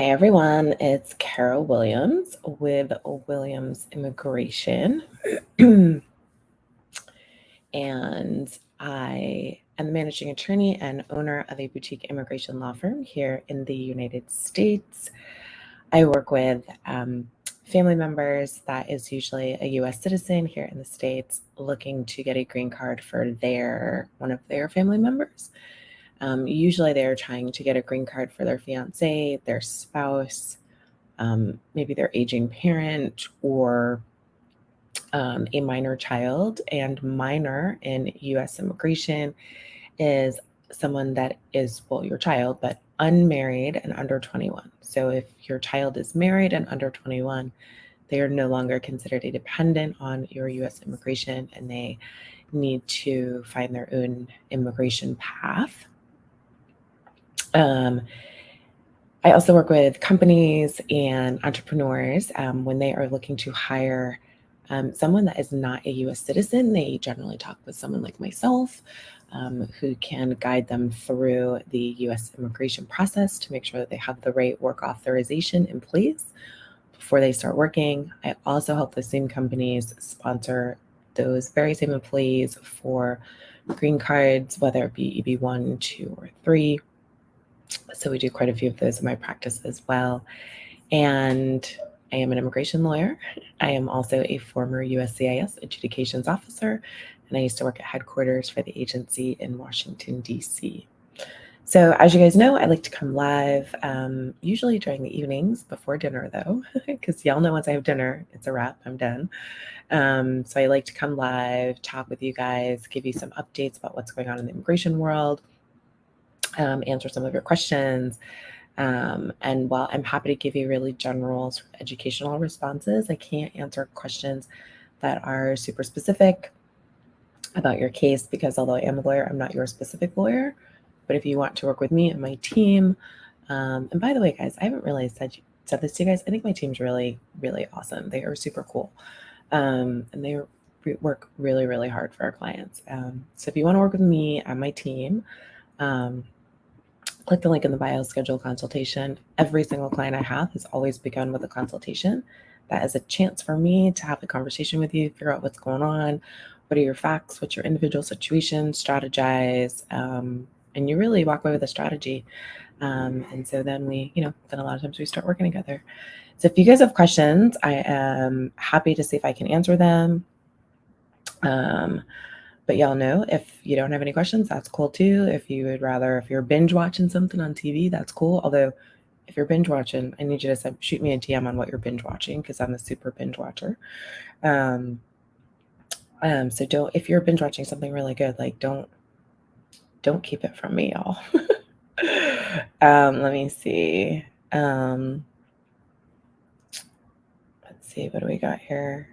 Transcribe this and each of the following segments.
Hey everyone, it's Carol Williams with Williams Immigration. And I am the managing attorney and owner of a boutique immigration law firm here in the United States. I work with family members that is usually a U.S. citizen here in the States looking to get a green card for one of their family members. Usually they're trying to get a green card for their fiance, their spouse, maybe their aging parent, or a minor child. And minor in U.S. immigration is someone that is, well, your child, but unmarried and under 21. So if your child is married and under 21, they are no longer considered a dependent on your U.S. immigration, and they need to find their own immigration path. I also work with companies and entrepreneurs when they are looking to hire someone that is not a U.S. citizen. They generally talk with someone like myself who can guide them through the U.S. immigration process to make sure that they have the right work authorization in place before they start working. I also help the same companies sponsor those very same employees for green cards, whether it be EB1, 2, or 3. So we do quite a few of those in my practice as well. And I am an immigration lawyer. I am also a former USCIS Adjudications Officer, and I used to work at headquarters for the agency in Washington, D.C. So as you guys know, I like to come live, usually during the evenings before dinner, though, because y'all know once I have dinner, it's a wrap, I'm done. So I like to come live, talk with you guys, give you some updates about what's going on in the immigration world, answer some of your questions. And while I'm happy to give you really general sort of educational responses, I can't answer questions that are super specific about your case because although I am a lawyer, I'm not your specific lawyer. But if you want to work with me and my team, and by the way, guys, I haven't really said this to you guys. I think my team's really, really awesome. They are super cool. And they work really, really hard for our clients. So if you want to work with me and my team, click the link in the bio, schedule a consultation. Every single client I have has always begun with a consultation. That is a chance for me to have a conversation with you, figure out what's going on, what are your facts, what's your individual situation, strategize, and you really walk away with a strategy. And so then then a lot of times we start working together. So if you guys have questions, I am happy to see if I can answer them. But y'all know if you don't have any questions, that's cool too. If you're binge watching something on TV, that's cool. Although if you're binge watching, I need you to shoot me a DM on what you're binge watching because I'm a super binge watcher. So if you're binge watching something really good, like don't keep it from me, y'all. Let me see. Let's see, what do we got here?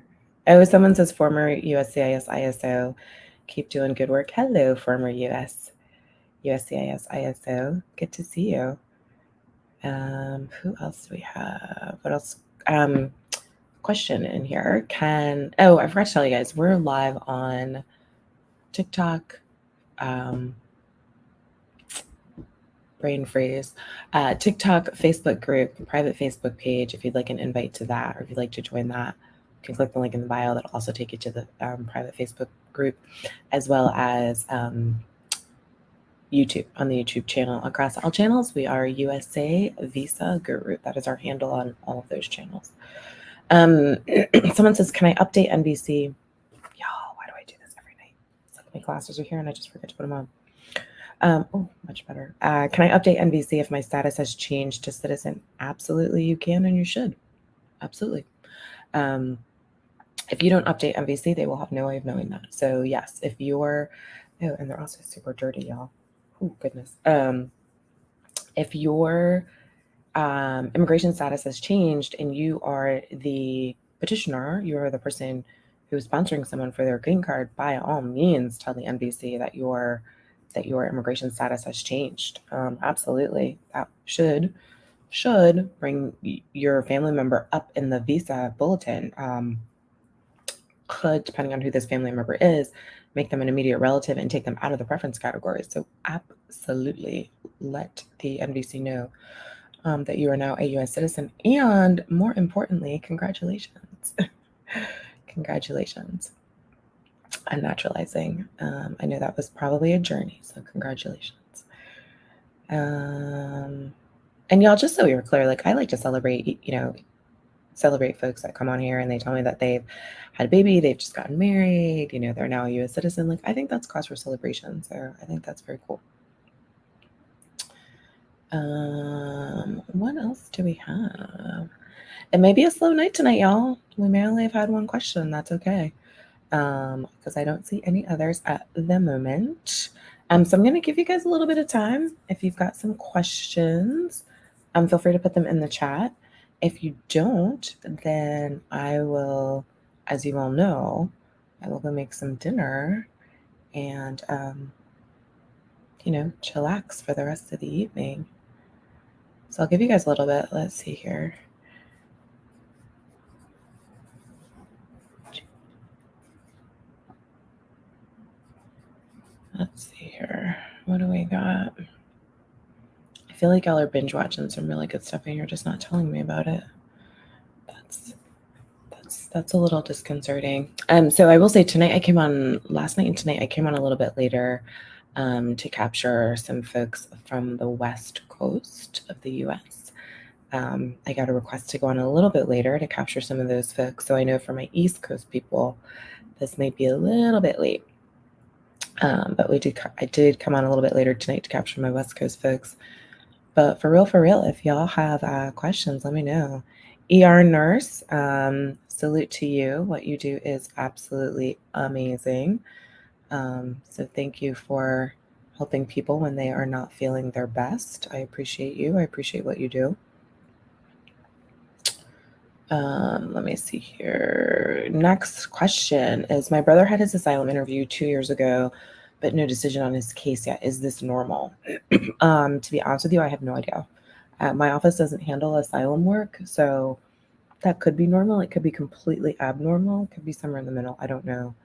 Oh, someone says former USCIS ISO. Keep doing good work. Hello, former USCIS ISO. Good to see you. Who else do we have? What else? Question in here. I forgot to tell you guys, we're live on TikTok. Brain freeze. TikTok, Facebook group, private Facebook page. If you'd like an invite to that, or if you'd like to join that, you can click the link in the bio. That'll also take you to the private Facebook group, as well as YouTube, on the YouTube channel. Across all channels, we are USA Visa Guru. That is our handle on all of those channels. Someone says, can I update NVC? Y'all, why do I do this every night? It's like my glasses are here and I just forget to put them on. Much better. Can I update NVC if my status has changed to citizen? Absolutely, you can and you should. Absolutely. If you don't update NVC, they will have no way of knowing that. So yes, if you're, and they're also super dirty, y'all. Oh, goodness. If your immigration status has changed and you are the petitioner, you are the person who's sponsoring someone for their green card, by all means, tell the NVC that your immigration status has changed. Absolutely. That should bring your family member up in the visa bulletin. Could, depending on who this family member is, make them an immediate relative and take them out of the preference category. So absolutely let the NVC know. that you are now a U.S. citizen, and more importantly, congratulations. Congratulations on naturalizing. I know that was probably a journey, so congratulations. And y'all, just so you're clear, like I like to celebrate, celebrate folks that come on here and they tell me that they've had a baby, they've just gotten married, they're now a U.S. citizen. Like I think that's cause for celebration. So I think that's very cool. What else do we have? It may be a slow night tonight, y'all. We may only have had one question. That's okay. Because I don't see any others at the moment. So I'm going to give you guys a little bit of time. If you've got some questions, feel free to put them in the chat. If you don't, then I will, as you all know, I will go make some dinner and, chillax for the rest of the evening. So I'll give you guys a little bit. Let's see here. Let's see here. What do we got? I feel like y'all are binge watching some really good stuff and you're just not telling me about it. That's a little disconcerting. So I will say last night and tonight I came on a little bit later to capture some folks from the West Coast of the US. I got a request to go on a little bit later to capture some of those folks. So I know for my East Coast people, this might be a little bit late. But I did come on a little bit later tonight to capture my West Coast folks. But for real, if y'all have questions, let me know. ER nurse, salute to you. What you do is absolutely amazing. So thank you for helping people when they are not feeling their best. I appreciate you. I appreciate what you do. Let me see here. Next question is, my brother had his asylum interview 2 years ago, but no decision on his case yet. Is this normal? To be honest with you, I have no idea. My office doesn't handle asylum work, so that could be normal. It could be completely abnormal. It could be somewhere in the middle. I don't know.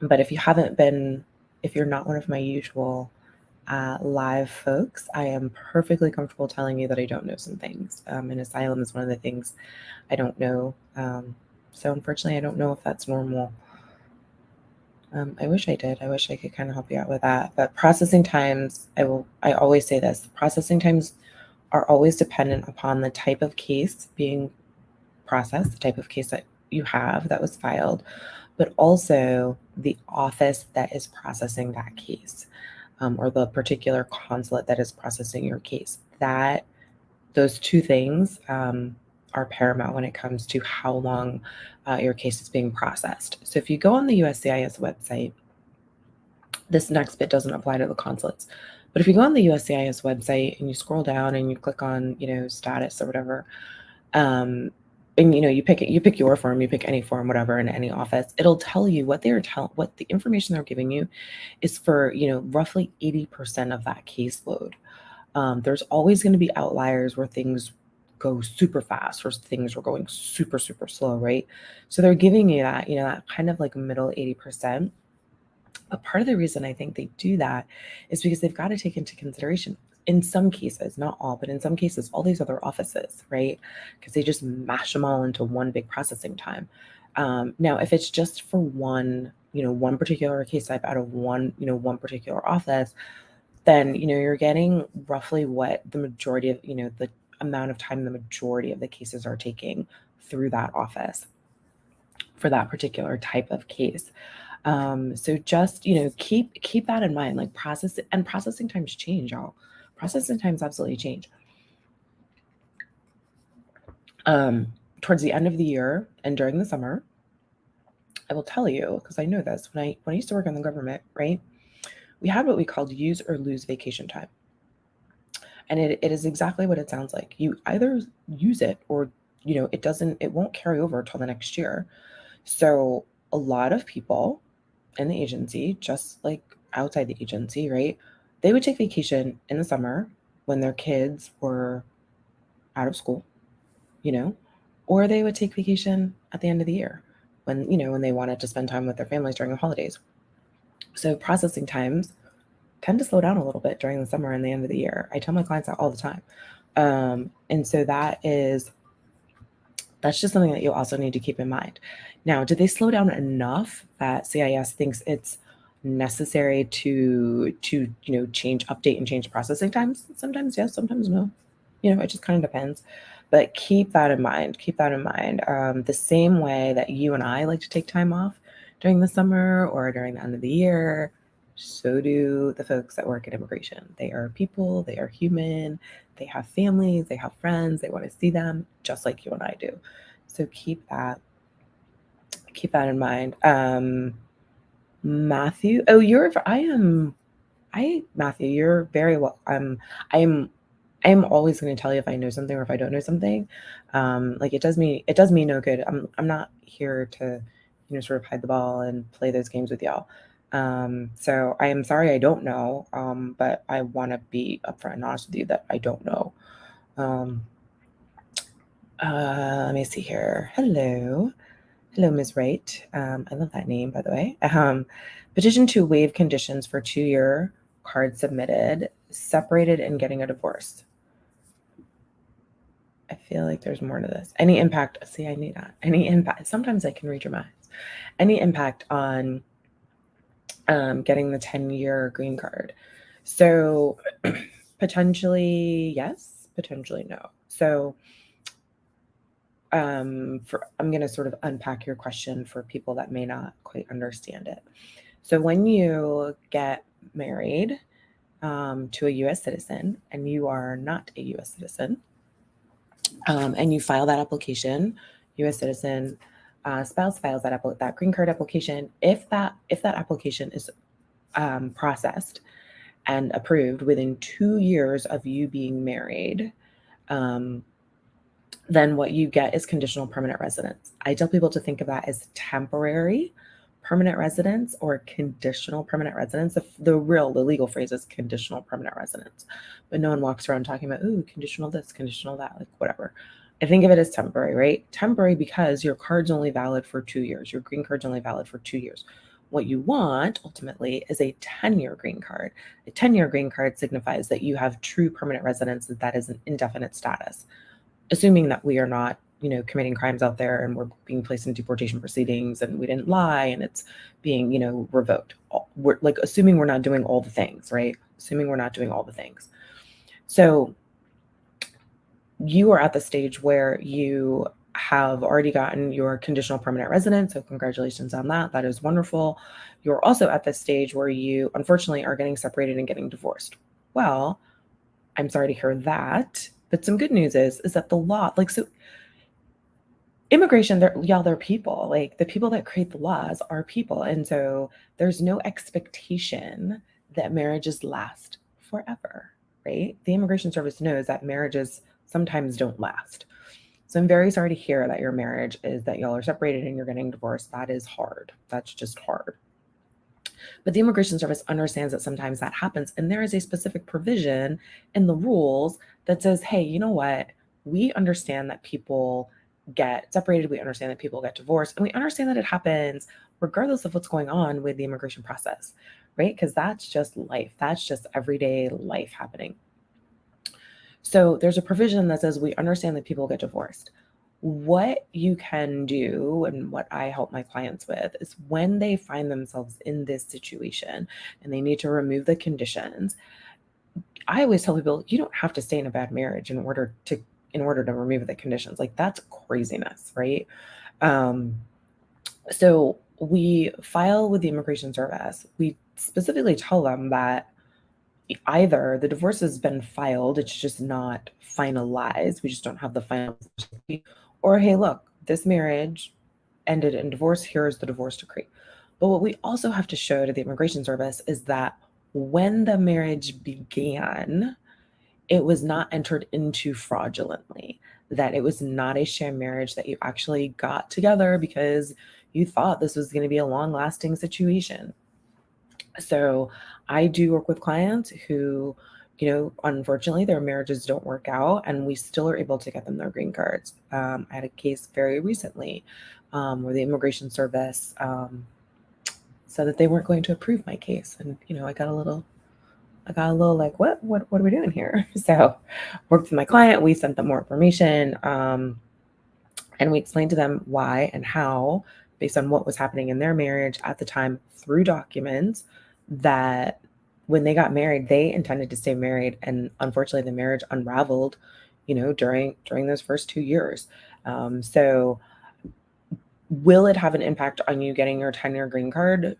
But if you're not one of my usual live folks, I am perfectly comfortable telling you that I don't know some things. And asylum is one of the things I don't know. So unfortunately, I don't know if that's normal. I wish I did. I wish I could kind of help you out with that. But processing times, I always say this, processing times are always dependent upon the type of case being processed, the type of case that you have that was filed, but also the office that is processing that case, or the particular consulate that is processing your case. Those two things are paramount when it comes to how long your case is being processed. So if you go on the USCIS website, this next bit doesn't apply to the consulates, but if you go on the USCIS website and you scroll down and you click on, status or whatever, and you pick your form, you pick any form, whatever, in any office, it'll tell you what the information they're giving you is for, roughly 80% of that caseload. There's always going to be outliers where things go super fast or things are going super, super slow, right? So they're giving you that, that kind of like middle 80%. But part of the reason I think they do that is because they've got to take into consideration, in some cases, not all, but in some cases, all these other offices, right? Because they just mash them all into one big processing time. Now, if it's just for one particular case type out of one particular office, then, you're getting roughly what the majority of, the amount of time the majority of the cases are taking through that office for that particular type of case. So just, keep that in mind, like processing times change, y'all. Processing times absolutely change. Towards the end of the year and during the summer, I will tell you, because I know this, when I used to work in the government, right? We had what we called use or lose vacation time. And it is exactly what it sounds like. You either use it or, it won't carry over until the next year. So a lot of people in the agency, just like outside the agency, right? They would take vacation in the summer when their kids were out of school, or they would take vacation at the end of the year when they wanted to spend time with their families during the holidays. So processing times tend to slow down a little bit during the summer and the end of the year. I tell my clients that all the time. And so that's just something that you also need to keep in mind. Now, do they slow down enough that CIS thinks it's necessary to change, update, and change processing times? Sometimes yes, sometimes no. It just kind of depends. But keep that in mind. Keep that in mind. The same way that you and I like to take time off during the summer or during the end of the year, so do the folks that work at immigration. They are people, they are human, they have families, they have friends, they want to see them just like you and I do. So keep that in mind. Matthew, Matthew, you're very well. I'm always going to tell you if I know something or if I don't know something. Like it does me no good. I'm not here to, sort of hide the ball and play those games with y'all. So I am sorry I don't know, but I want to be upfront and honest with you that I don't know. Let me see here. Hello, Ms. Wright. I love that name, by the way. Petition to waive conditions for 2-year card submitted, separated, and getting a divorce. I feel like there's more to this. Any impact? See, I need that. Any impact? Sometimes I can read your minds. Any impact on getting the 10-year green card? So potentially yes, potentially no. So I'm going to sort of unpack your question for people that may not quite understand it. So when you get married to a U.S. citizen and you are not a U.S. citizen, and you file that application, U.S. citizen spouse files that green card application. If that application is processed and approved within 2 years of you being married, then what you get is conditional permanent residence. I tell people to think of that as temporary permanent residence or conditional permanent residence. The legal phrase is conditional permanent residence, but no one walks around talking about, ooh, conditional this, conditional that, like whatever. I think of it as temporary, right? Temporary because your card's only valid for 2 years. Your green card's only valid for 2 years. What you want ultimately is a 10-year green card. A 10-year green card signifies that you have true permanent residence, that is an indefinite status, assuming that we are not, committing crimes out there and we're being placed in deportation proceedings and we didn't lie and it's being, revoked. We're like assuming we're not doing all the things, right? Assuming we're not doing all the things. So you are at the stage where you have already gotten your conditional permanent residence. So congratulations on that. That is wonderful. You're also at the stage where you unfortunately are getting separated and getting divorced. Well, I'm sorry to hear that. But some good news is that the law, immigration, they're people. Like the people that create the laws are people. And so there's no expectation that marriages last forever, right? The Immigration Service knows that marriages sometimes don't last. So I'm very sorry to hear that your marriage is that y'all are separated and you're getting divorced. That is hard. That's just hard. But the Immigration Service understands that sometimes that happens. And there is a specific provision in the rules that says, hey, you know what? We understand that people get separated. We understand that people get divorced. And we understand that it happens regardless of what's going on with the immigration process, right? Because that's just life. That's just everyday life happening. So there's a provision that says we understand that people get divorced. What you can do and what I help my clients with is when they find themselves in this situation and they need to remove the conditions, I always tell people you don't have to stay in a bad marriage in order to remove the conditions. Like that's craziness, right? So we file with the Immigration Service. We specifically tell them that either the divorce has been filed, it's just not finalized, we just don't have the final, or hey, look, this marriage ended in divorce, here's the divorce decree. But what we also have to show to the Immigration Service is that when the marriage began, it was not entered into fraudulently, that it was not a sham marriage, that you actually got together because you thought this was going to be a long-lasting situation. So I do work with clients who, unfortunately, their marriages don't work out, and we still are able to get them their green cards. I had a case very recently where the Immigration Service said that they weren't going to approve my case, and I got a little I got a little like, what are we doing here? So worked with my client, we sent them more information, and we explained to them why and how, based on what was happening in their marriage at the time through documents, that when they got married, they intended to stay married, and unfortunately, the marriage unraveled, during those first 2 years. So, will it have an impact on you getting your 10-year green card?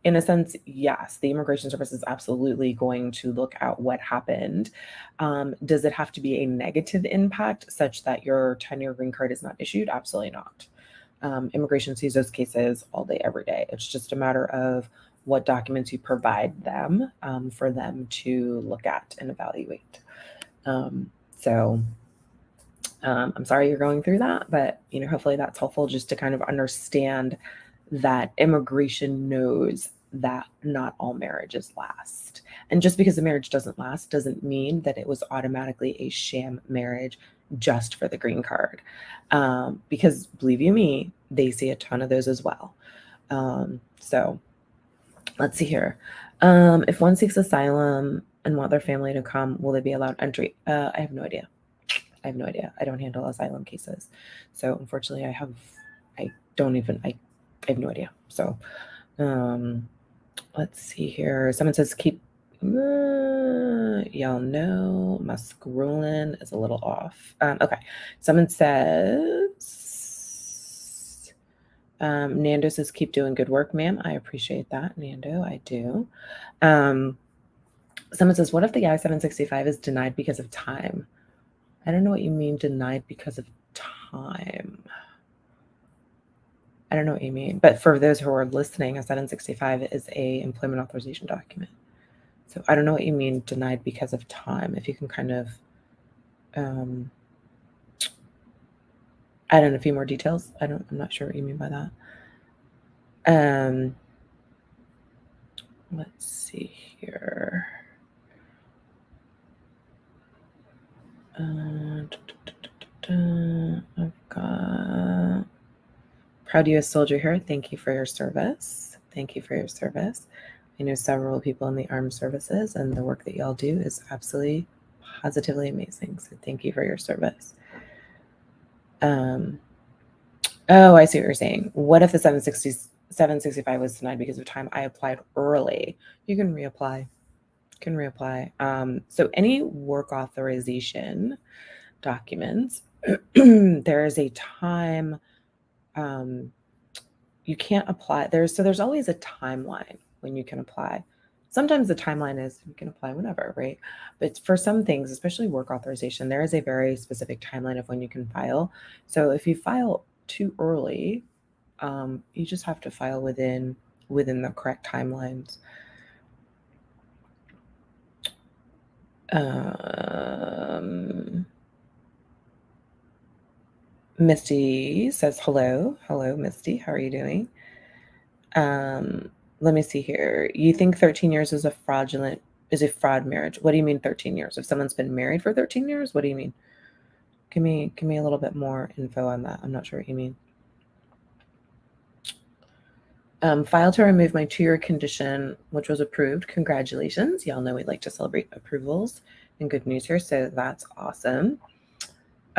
In a sense, yes, the Immigration Service is absolutely going to look at what happened. Does it have to be a negative impact such that your 10-year green card is not issued? Absolutely not. Immigration sees those cases all day, every day. It's just a matter of what documents you provide them for them to look at and evaluate. So I'm sorry you're going through that, but hopefully that's helpful just to kind of understand that immigration knows that not all marriages last. And just because the marriage doesn't last doesn't mean that it was automatically a sham marriage just for the green card. Because believe you me, they see a ton of those as well. So let's see here. If one seeks asylum and want their family to come, will they be allowed entry? I have no idea. I have no idea. I don't handle asylum cases. So unfortunately I have no idea. So let's see here. Someone says keep y'all know my scrolling is a little off. Okay. Someone says Nando says keep doing good work, ma'am. I appreciate that, Nando. I do. Someone says, what if the I-765 is denied because of time? I don't know what you mean denied because of time. I don't know what you mean. But for those who are listening, a 765 is a employment authorization document. So I don't know what you mean denied because of time. If you can kind of add in a few more details. I'm not sure what you mean by that. Let's see here. I've got proud U.S. soldier here. Thank you for your service. Thank you for your service. I know several people in the armed services, and the work that y'all do is absolutely positively amazing. So thank you for your service. Oh, I see what you're saying. What if the 765 was denied because of time? I applied early. You can reapply. So any work authorization documents, there is a time you can't apply. There's always a timeline when you can apply. Sometimes the timeline is you can apply whenever, right? But for some things, especially work authorization, there is a very specific timeline of when you can file. So if you file too early, you just have to file within the correct timelines. Misty says hello. Hello, Misty. How are you doing? Let me see here. You think 13 years is a fraud marriage? What do you mean 13 years? If someone's been married for 13 years, what do you mean? Give me a little bit more info on that. I'm not sure what you mean. Filed to remove my 2-year condition, which was approved. Congratulations. Y'all know we like to celebrate approvals and good news here. So that's awesome.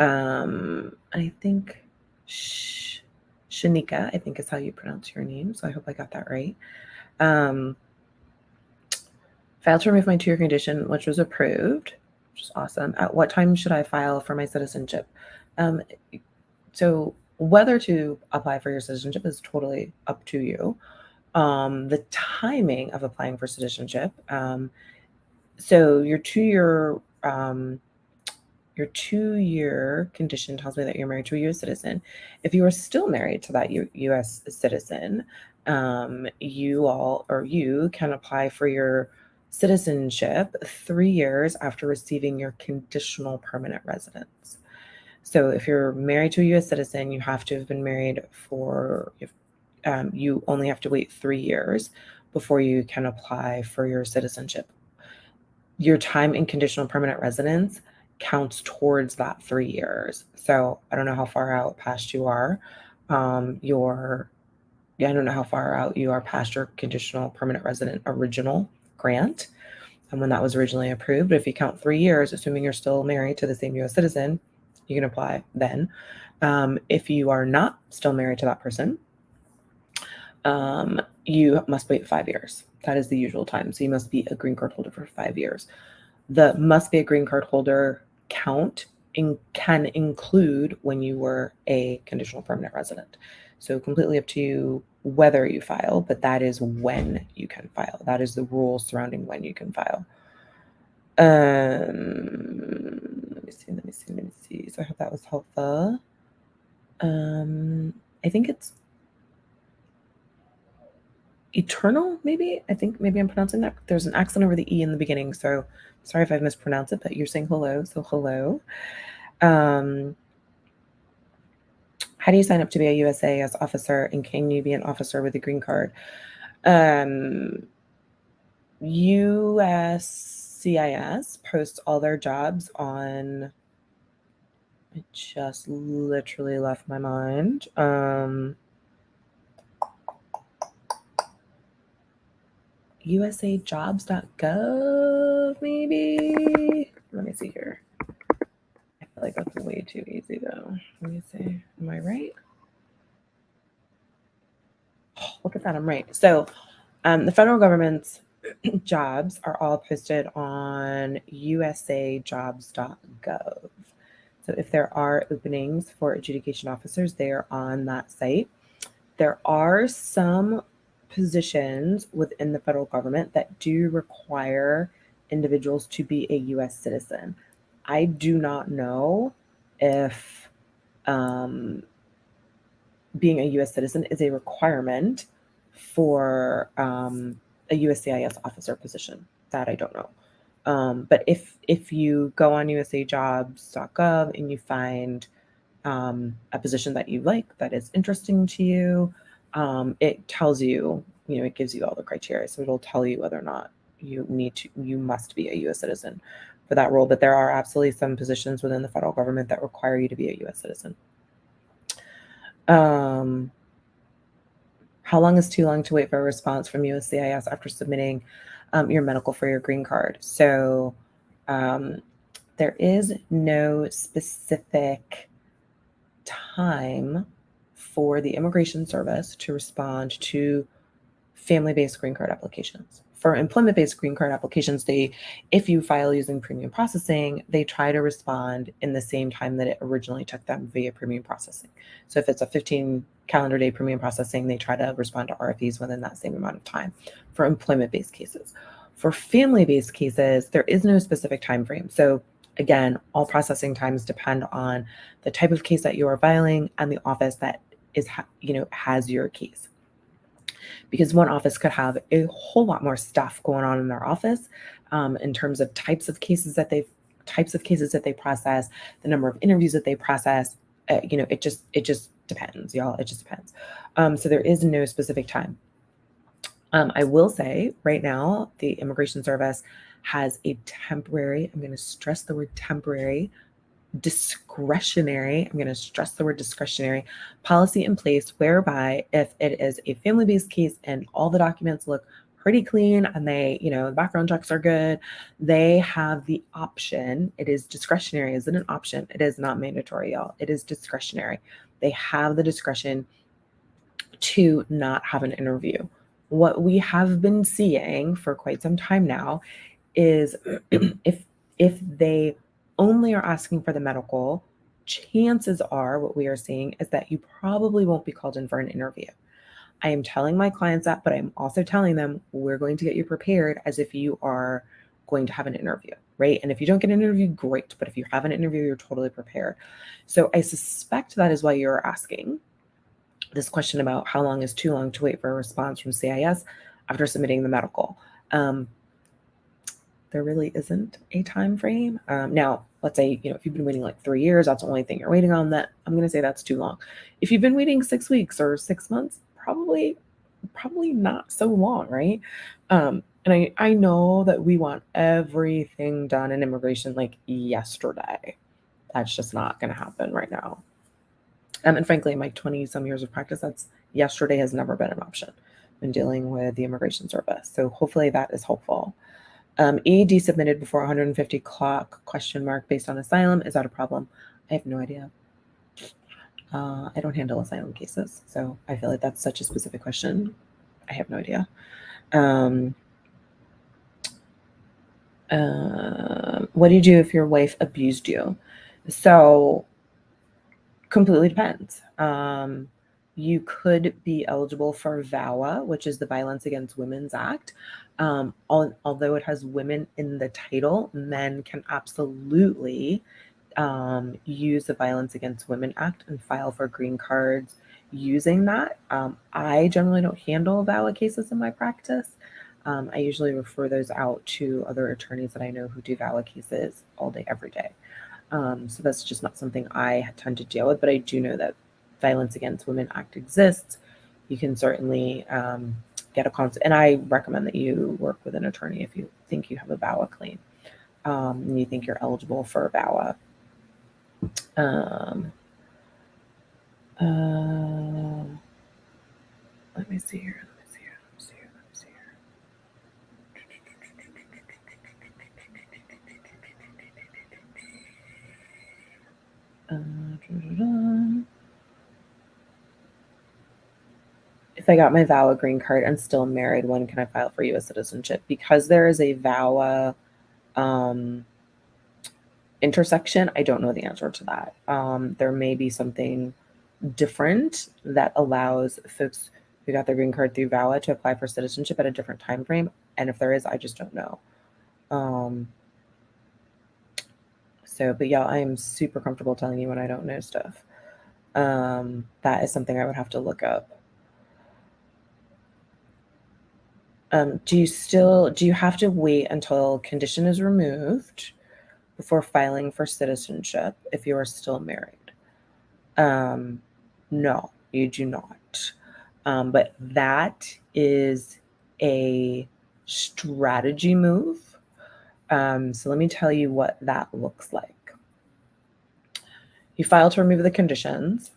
I think Shanika, I think is how you pronounce your name. So I hope I got that right. Filed to remove my 2-year condition, which was approved, which is awesome. At what time should I file for my citizenship? So whether to apply for your citizenship is totally up to you. The timing of applying for citizenship. So your 2-year condition tells me that you're married to a U.S. citizen. If you are still married to that U.S. citizen, you can apply for your citizenship 3 years after receiving your conditional permanent residence. So if you're married to a U.S. citizen, you have to have been married you only have to wait 3 years before you can apply for your citizenship. Your time in conditional permanent residence counts towards that 3 years. So I don't know how far out past you are. I don't know how far out you are past your conditional permanent resident original grant. and when that was originally approved. But if you count 3 years, assuming you're still married to the same U.S. citizen, you can apply then. If you are not still married to that person, you must wait 5 years. That is the usual time. So you must be a green card holder for 5 years. The must be a green card holder count can include when you were a conditional permanent resident. So completely up to you whether you file, but that is when you can file. That is the rule surrounding when you can file. Let me see. So I hope that was helpful. I think it's eternal, maybe. I think maybe I'm pronouncing that. There's an accent over the E in the beginning, so sorry if I mispronounced it, but you're saying hello, so hello. How do you sign up to be a USCIS officer, and can you be an officer with a green card? USCIS posts all their jobs on, it just literally left my mind. USAjobs.gov, maybe? Let me see here. I feel like that's way too easy, though. Let me see. Am I right? Oh, look at that. I'm right. So the federal government's jobs are all posted on USAjobs.gov. So if there are openings for adjudication officers, they are on that site. There are some positions within the federal government that do require individuals to be a U.S. citizen. I do not know if being a U.S. citizen is a requirement for a USCIS officer position. That I don't know. But if you go on usajobs.gov and you find a position that you like, that is interesting to you, it tells you, it gives you all the criteria. So it'll tell you whether or not you must be a U.S. citizen for that role. But there are absolutely some positions within the federal government that require you to be a U.S. citizen. How long is too long to wait for a response from USCIS after submitting your medical for your green card? So there is no specific time for the Immigration Service to respond to family-based green card applications. For employment-based green card applications, if you file using premium processing, they try to respond in the same time that it originally took them via premium processing. So if it's a 15 calendar day premium processing, they try to respond to RFEs within that same amount of time for employment-based cases. For family-based cases, there is no specific time frame. So again, all processing times depend on the type of case that you are filing and the office that has your case. Because one office could have a whole lot more stuff going on in their office in terms of types of cases that they process, the number of interviews that they process. It just depends, y'all. It just depends. So there is no specific time. I will say right now, the Immigration Service has a temporary, I'm going to stress the word temporary, discretionary, I'm going to stress the word discretionary policy in place whereby if it is a family-based case and all the documents look pretty clean and they, the background checks are good, they have the option. It is discretionary. Is it an option? It is not mandatory, y'all. It is discretionary. They have the discretion to not have an interview. What we have been seeing for quite some time now is if they only are asking for the medical, chances are what we are seeing is that you probably won't be called in for an interview. I am telling my clients that, but I'm also telling them we're going to get you prepared as if you are going to have an interview, right? And if you don't get an interview, great. But if you have an interview, you're totally prepared. So I suspect that is why you're asking this question about how long is too long to wait for a response from CIS after submitting the medical. There really isn't a time frame. Now, let's say, if you've been waiting like 3 years, that's the only thing you're waiting on, that I'm going to say that's too long. If you've been waiting 6 weeks or 6 months, probably not so long, right? And I know that we want everything done in immigration like yesterday. That's just not going to happen right now. And frankly, in my 20 some years of practice, yesterday has never been an option in dealing with the Immigration Service. So hopefully that is helpful. EAD submitted before 150 clock, ? Based on asylum. Is that a problem? I have no idea. I don't handle asylum cases, so I feel like that's such a specific question. I have no idea. What do you do if your wife abused you? So completely depends. You could be eligible for VAWA, which is the Violence Against Women's Act. Although it has women in the title, men can absolutely use the Violence Against Women Act and file for green cards using that. I generally don't handle VAWA cases in my practice. I usually refer those out to other attorneys that I know who do VAWA cases all day, every day. So that's just not something I tend to deal with, but I do know that Violence Against Women Act exists. You can certainly get a consult, and I recommend that you work with an attorney if you think you have a VAWA claim and you think you're eligible for a VAWA. Let me see here. If I got my VAWA green card and still married, when can I file for U.S. citizenship? Because there is a VAWA intersection, I don't know the answer to that. There may be something different that allows folks who got their green card through VAWA to apply for citizenship at a different time frame. And if there is, I just don't know. But yeah, I am super comfortable telling you when I don't know stuff. That is something I would have to look up. Do you have to wait until condition is removed before filing for citizenship if you are still married? No, you do not. But that is a strategy move. So let me tell you what that looks like. You file to remove the conditions.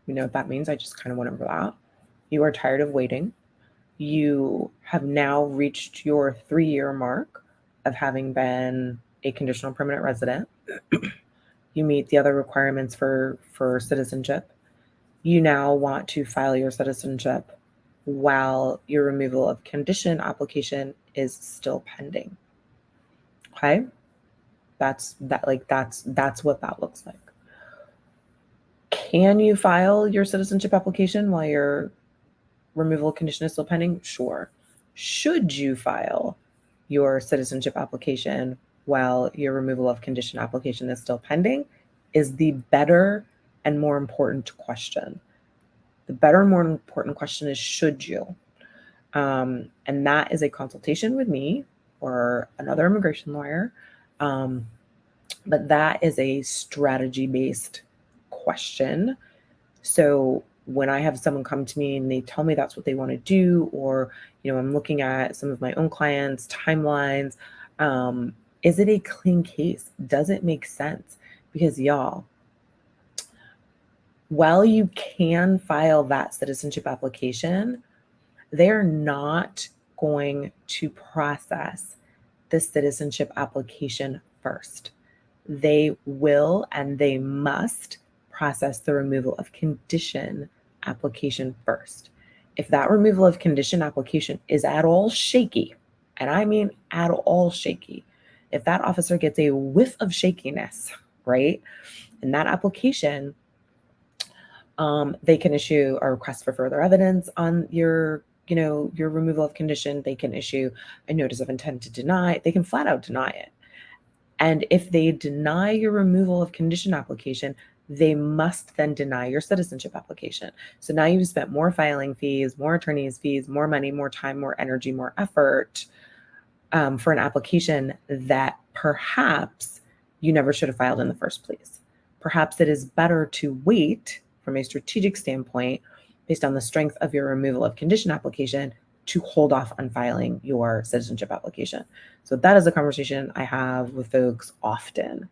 You know what that means? I just kind of went over that. You are tired of waiting. You have now reached your 3-year mark of having been a conditional permanent resident. You meet the other requirements for citizenship. You now want to file your citizenship while your removal of condition application is still pending. Okay? That's what that looks like. Can you file your citizenship application while your removal condition is still pending? Sure. Should you file your citizenship application while your removal of condition application is still pending is the better and more important question. The better and more important question is, should you? And that is a consultation with me or another immigration lawyer. But that is a strategy-based question. So when I have someone come to me and they tell me that's what they want to do, or, I'm looking at some of my own clients' timelines, is it a clean case? Does it make sense? Because y'all, while you can file that citizenship application, they're not going to process the citizenship application first. They will and they must process the removal of condition application first. If that removal of condition application is at all shaky, and I mean at all shaky, if that officer gets a whiff of shakiness, right, in that application, they can issue a request for further evidence on your removal of condition. They can issue a notice of intent to deny. They can flat out deny it. And if they deny your removal of condition application, they must then deny your citizenship application. So now you've spent more filing fees, more attorney's fees, more money, more time, more energy, more effort for an application that perhaps you never should have filed in the first place. Perhaps it is better to wait from a strategic standpoint, based on the strength of your removal of condition application, to hold off on filing your citizenship application. So that is a conversation I have with folks often.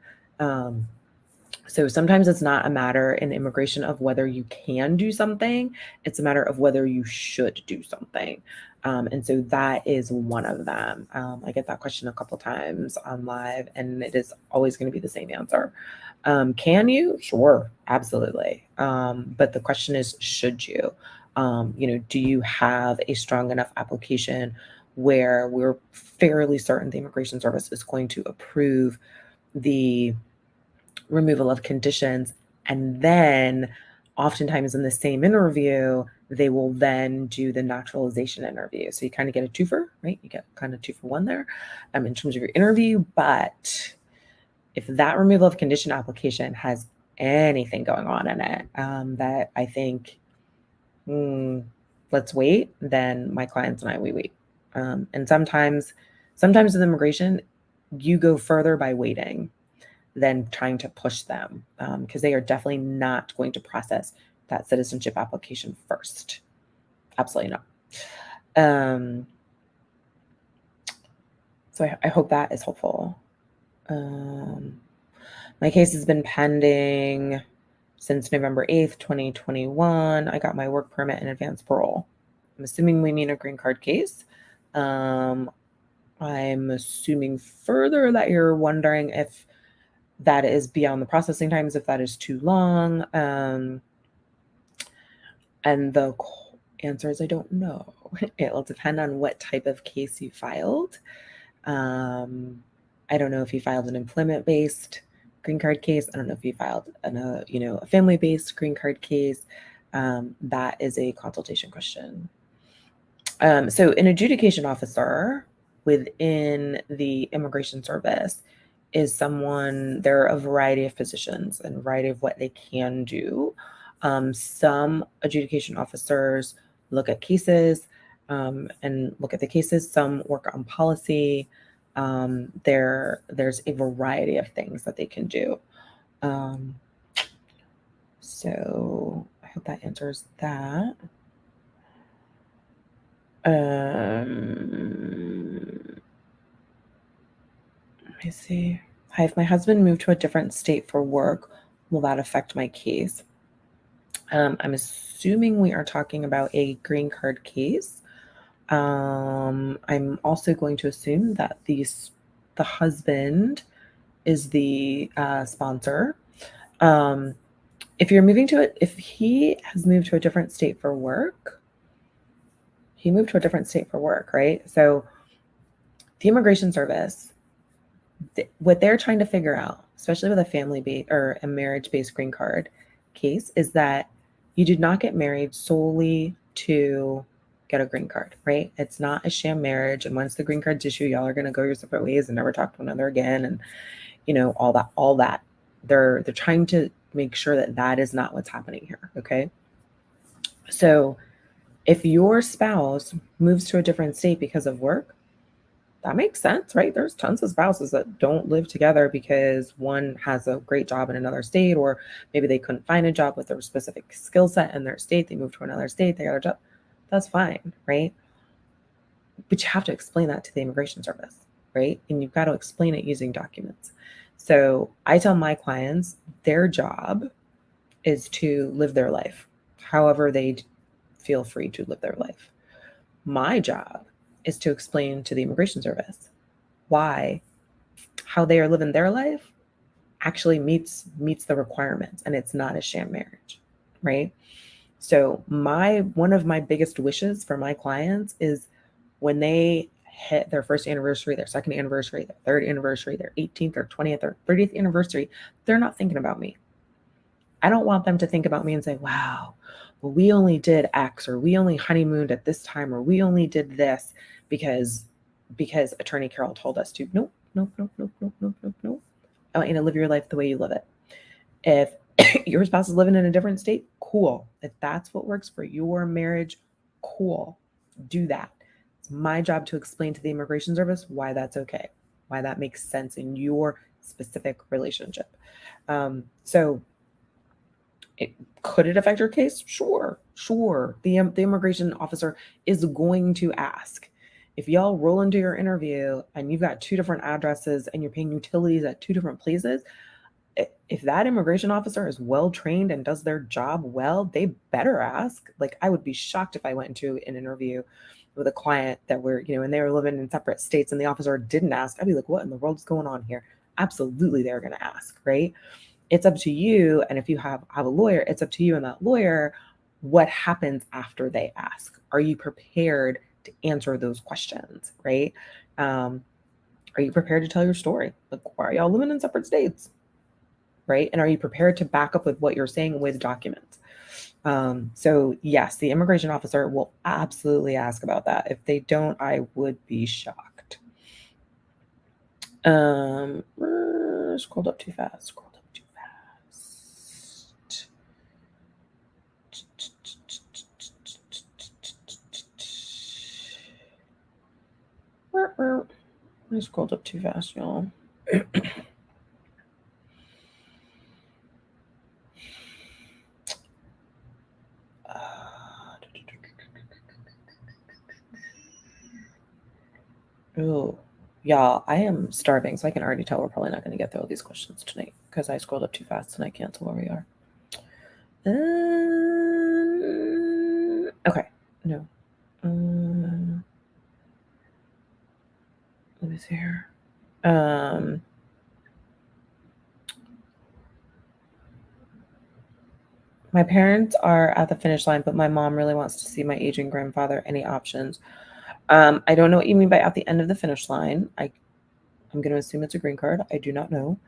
So sometimes it's not a matter in immigration of whether you can do something, it's a matter of whether you should do something. And so that is one of them. I get that question a couple times on live, and it is always going to be the same answer. Can you? Sure, absolutely. But the question is, should you? Do you have a strong enough application where we're fairly certain the Immigration Service is going to approve the removal of conditions, and then oftentimes in the same interview they will then do the naturalization interview, so you kind of get a twofer, right? You get kind of 2 for 1 there in terms of your interview. But if that removal of condition application has anything going on in it that I think let's wait, then my clients and I, we wait. And sometimes with immigration, you go further by waiting than trying to push them, because they are definitely not going to process that citizenship application first. Absolutely not. So I hope that is helpful. My case has been pending since November 8th, 2021. I got my work permit and advanced parole. I'm assuming we mean a green card case. I'm assuming further that you're wondering if that is beyond the processing times, if that is too long. And the answer is I don't know. It will depend on what type of case you filed. I don't know if you filed an employment-based green card case. I don't know if you filed a family-based green card case. That is a consultation question. So an adjudication officer within the Immigration Service is someone, there are a variety of positions and a variety of what they can do. Some adjudication officers look at cases and look at the cases. Some work on policy. There's a variety of things that they can do. So I hope that answers that. Let me see. Hi, if my husband moved to a different state for work, will that affect my case? I'm assuming we are talking about a green card case. I'm also going to assume that the husband is the sponsor. If he has moved to a different state for work, right? So the Immigration Service, what they're trying to figure out, especially with a family-based or a marriage-based green card case, is that you did not get married solely to get a green card, right? It's not a sham marriage. And once the green card's issued, y'all are going to go your separate ways and never talk to one another again. And, all that. They're trying to make sure that that is not what's happening here, okay? So if your spouse moves to a different state because of work, that makes sense, right? There's tons of spouses that don't live together because one has a great job in another state, or maybe they couldn't find a job with their specific skill set in their state. They moved to another state, they got a job. That's fine, right? But you have to explain that to the Immigration Service, right? And you've got to explain it using documents. So I tell my clients their job is to live their life, however they feel free to live their life. My job is to explain to the Immigration Service why how they are living their life actually meets the requirements, and it's not a sham marriage, right? So one of my biggest wishes for my clients is when they hit their first anniversary, their second anniversary, their third anniversary, their 18th or 20th or 30th anniversary, they're not thinking about me. I don't want them to think about me and say, wow, well, we only did X, or we only honeymooned at this time, or we only did this because Attorney Carol told us to. Nope. I want you to live your life the way you live it. If your spouse is living in a different state, cool. If that's what works for your marriage, cool. Do that. It's my job to explain to the Immigration Service why that's okay, why that makes sense in your specific relationship. So could it affect your case? Sure. The immigration officer is going to ask. If y'all roll into your interview and you've got 2 different addresses and you're paying utilities at 2 different places, if that immigration officer is well trained and does their job well, they better ask. Like, I would be shocked if I went into an interview with a client that were, and they were living in separate states and the officer didn't ask. I'd be like, what in the world is going on here? Absolutely, they're going to ask, right? It's up to you. And if you have a lawyer, it's up to you and that lawyer what happens after they ask. Are you prepared to answer those questions, right? Are you prepared to tell your story? Like, why are y'all living in separate states? Right? And are you prepared to back up with what you're saying with documents? So yes, the immigration officer will absolutely ask about that. If they don't, I would be shocked. Scrolled up too fast. I scrolled up too fast, y'all. Oh, y'all, I am starving, so I can already tell we're probably not going to get through all these questions tonight because I scrolled up too fast and I can't tell where we are. Okay, no. Let me see here. My parents are at the finish line, but my mom really wants to see my aging grandfather. Any options? I don't know what you mean by at the end of the finish line. I'm going to assume it's a green card. I do not know.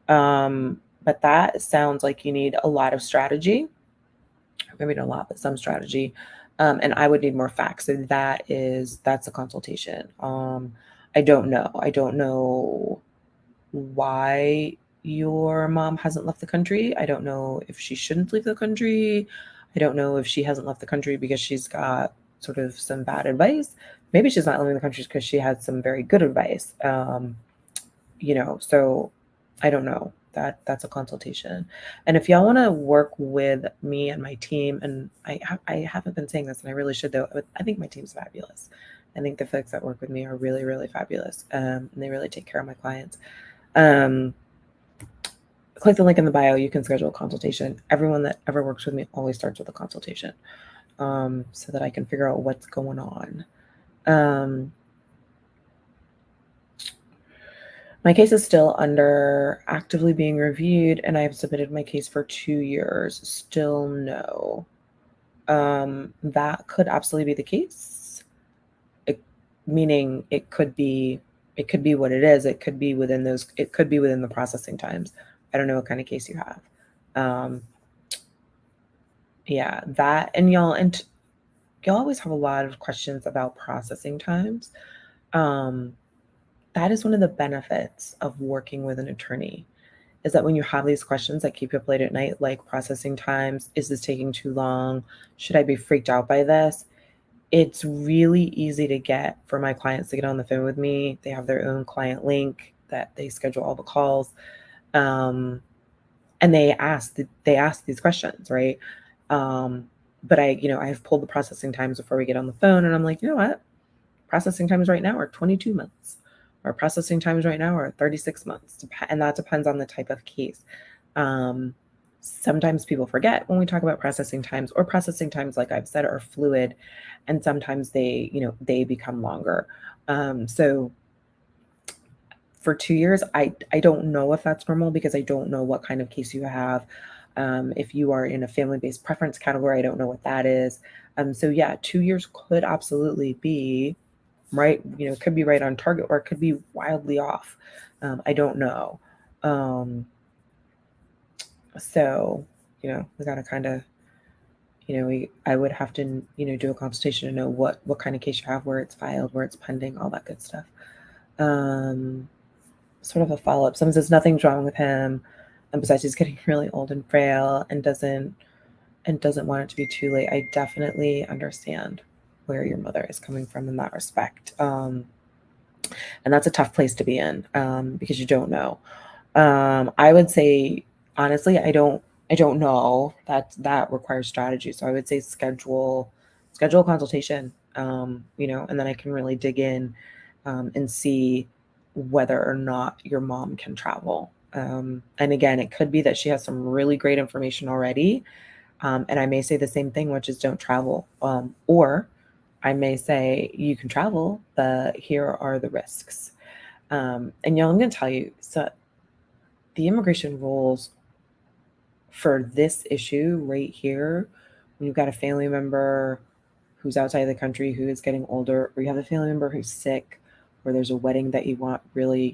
But that sounds like you need a lot of strategy. Maybe not a lot, but some strategy. And I would need more facts. So that's a consultation. I don't know. I don't know why your mom hasn't left the country. I don't know if she shouldn't leave the country. I don't know if she hasn't left the country because she's got sort of some bad advice. Maybe she's not leaving the country because she had some very good advice. So I don't know. That's a consultation. And if y'all want to work with me and my team, and I haven't been saying this, and I really should though. I think my team's fabulous. I think the folks that work with me are really, really fabulous, and they really take care of my clients. Click the link in the bio. You can schedule a consultation. Everyone that ever works with me always starts with a consultation, so that I can figure out what's going on. My case is still under actively being reviewed, and I've submitted my case for 2 years. Still no. That could absolutely be the case. Meaning it could be what it is. It could be within the processing times. I don't know what kind of case you have. Yeah, that, and y'all always have a lot of questions about processing times. That is one of the benefits of working with an attorney, is that when you have these questions that keep you up late at night, like processing times, is this taking too long? Should I be freaked out by this? It's really easy to get for my clients to get on the phone with me. They have their own client link that they schedule all the calls. And they ask these questions, right? But I've pulled the processing times before we get on the phone, and I'm like, you know what? Processing times right now are 22 months. Our processing times right now are 36 months, and that depends on the type of case. Sometimes people forget when we talk about processing times, or processing times, like I've said, are fluid, and sometimes they become longer. So for 2 years, I don't know if that's normal, because I don't know what kind of case you have. If you are in a family-based preference category, I don't know what that is. So yeah, 2 years could absolutely be right. It could be right on target, or it could be wildly off. I don't know. So, we got to kind of, I would have to, do a consultation to know what kind of case you have, where it's filed, where it's pending, all that good stuff. Sort of a follow-up. Someone says nothing's wrong with him, and besides he's getting really old and frail and doesn't want it to be too late. I definitely understand where your mother is coming from in that respect. And that's a tough place to be in, because you don't know. I would say, honestly, I don't know. That requires strategy. So I would say schedule a consultation, and then I can really dig in, and see whether or not your mom can travel. And again, it could be that she has some really great information already. And I may say the same thing, which is don't travel. Or I may say you can travel, but here are the risks. And I'm going to tell you, so the immigration rules for this issue right here, when you've got a family member who's outside of the country who is getting older, or you have a family member who's sick, or there's a wedding that you want really,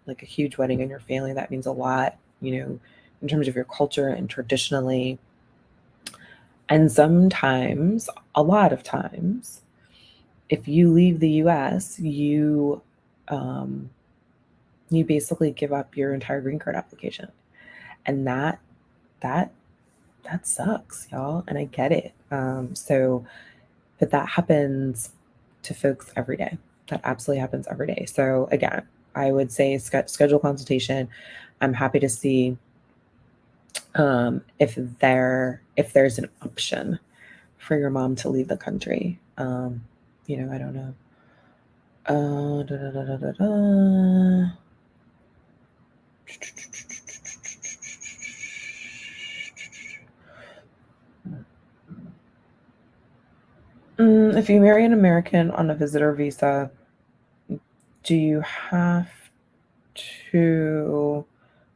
like a huge wedding in your family, that means a lot, in terms of your culture and traditionally. And sometimes, a lot of times, if you leave the US, you basically give up your entire green card application. And that sucks, y'all. And I get it. But that happens to folks every day. That absolutely happens every day. So again, I would say schedule consultation. I'm happy to see if there's an option for your mom to leave the country. I don't know. Da, da, da, da, da, da. If you marry an American on a visitor visa, do you have to?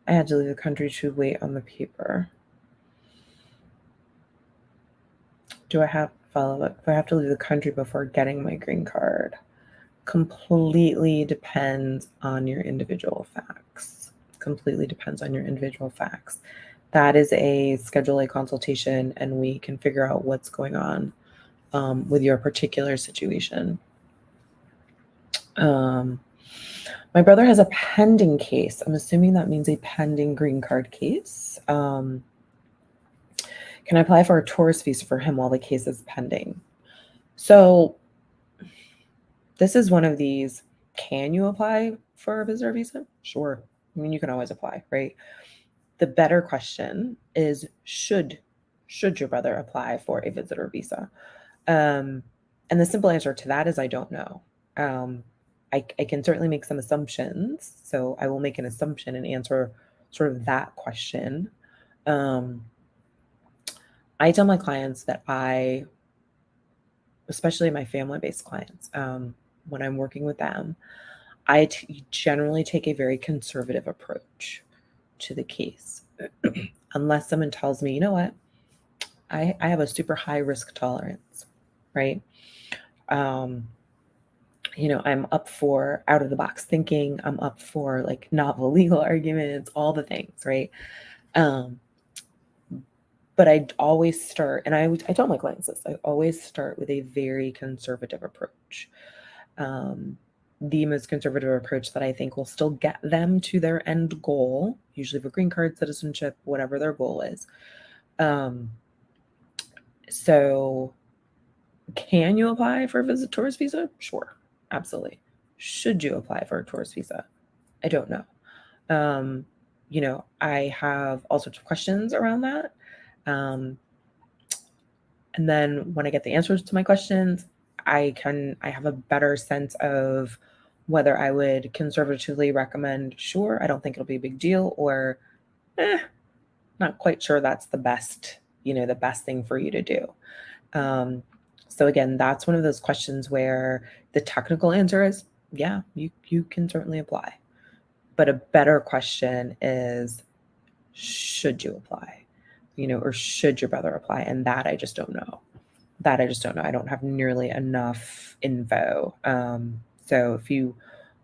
I had to leave the country to wait on the paper. Do I have follow-up? Do I have to leave the country before getting my green card? Completely depends on your individual facts. Completely depends on your individual facts. That is a schedule a consultation, and we can figure out what's going on with your particular situation. My brother has a pending case. I'm assuming that means a pending green card case. Can I apply for a tourist visa for him while the case is pending? So this is one of these, can you apply for a visitor visa? Sure. I mean, you can always apply, right? The better question is, should your brother apply for a visitor visa? And the simple answer to that is I don't know. I can certainly make some assumptions. So I will make an assumption and answer sort of that question. I tell my clients that especially my family-based clients, when I'm working with them, I generally take a very conservative approach to the case. Unless someone tells me, you know what, I have a super high risk tolerance, right? I'm up for out of the box thinking. I'm up for like novel legal arguments, all the things, right? But I always start, and I tell my clients this, I always start with a very conservative approach. The most conservative approach that I think will still get them to their end goal, usually for green card, citizenship, whatever their goal is. So can you apply for a tourist visa? Sure, absolutely. Should you apply for a tourist visa? I don't know. I have all sorts of questions around that. And then when I get the answers to my questions, I have a better sense of whether I would conservatively recommend, sure, I don't think it'll be a big deal, or not quite sure that's the best thing for you to do. So again, that's one of those questions where the technical answer is, yeah, you can certainly apply. But a better question is, should you apply? Or should your brother apply? And that I just don't know. I don't have nearly enough info. So if you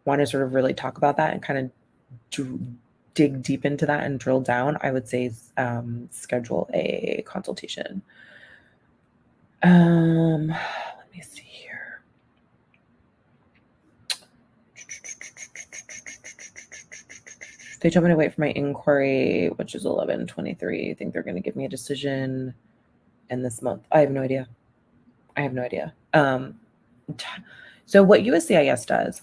want to sort of really talk about that and kind of dig deep into that and drill down, I would say schedule a consultation. Let me see here. They told me to wait for my inquiry, which is 11/23. I think they're going to give me a decision in this month. I have no idea. So what USCIS does,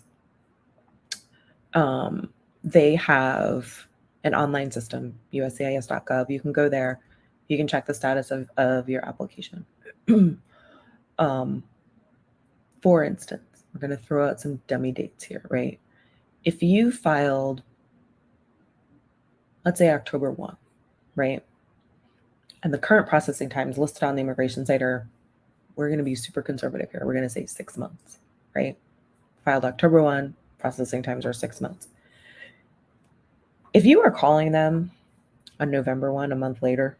they have an online system, uscis.gov. You can go there. You can check the status of your application. For instance, we're going to throw out some dummy dates here, right? If you filed let's say October 1, right? And the current processing times listed on the immigration site are, we're going to be super conservative here. We're going to say 6 months, right? Filed October 1, processing times are 6 months. If you are calling them on November 1, a month later,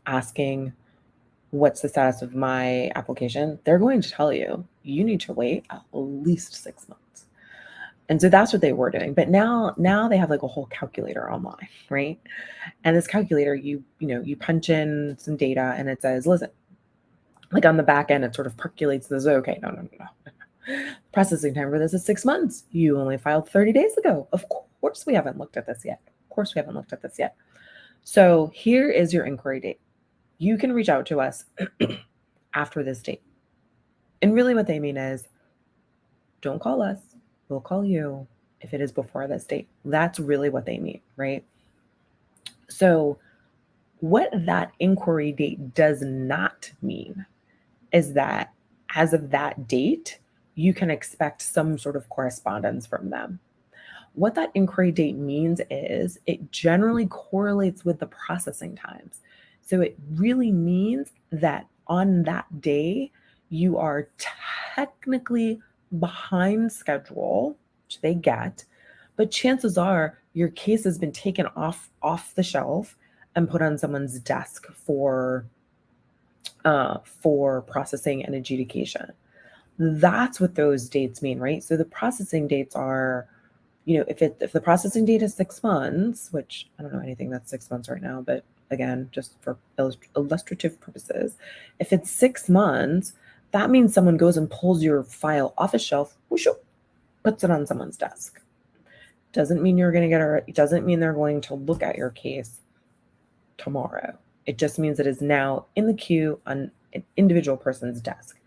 asking, what's the status of my application, they're going to tell you, you need to wait at least 6 months. And so that's what they were doing. But now they have like a whole calculator online, right? And this calculator, you punch in some data and it says, listen, like on the back end, it sort of percolates this. Okay, no. Processing time for this is 6 months. You only filed 30 days ago. Of course we haven't looked at this yet. So here is your inquiry date. You can reach out to us after this date. And really what they mean is, don't call us. We'll call you if it is before this date. That's really what they mean, right? So what that inquiry date does not mean is that as of that date, you can expect some sort of correspondence from them. What that inquiry date means is it generally correlates with the processing times. So it really means that on that day, you are technically behind schedule, which they get, but chances are your case has been taken off the shelf and put on someone's desk for processing and adjudication. That's what those dates mean, right? So the processing dates are, if the processing date is 6 months, which I don't know anything that's 6 months right now, but again, just for illustrative purposes, if it's 6 months, that means someone goes and pulls your file off a shelf, whoosh, puts it on someone's desk. Doesn't mean you're going to it doesn't mean they're going to look at your case tomorrow. It just means it is now in the queue on an individual person's desk.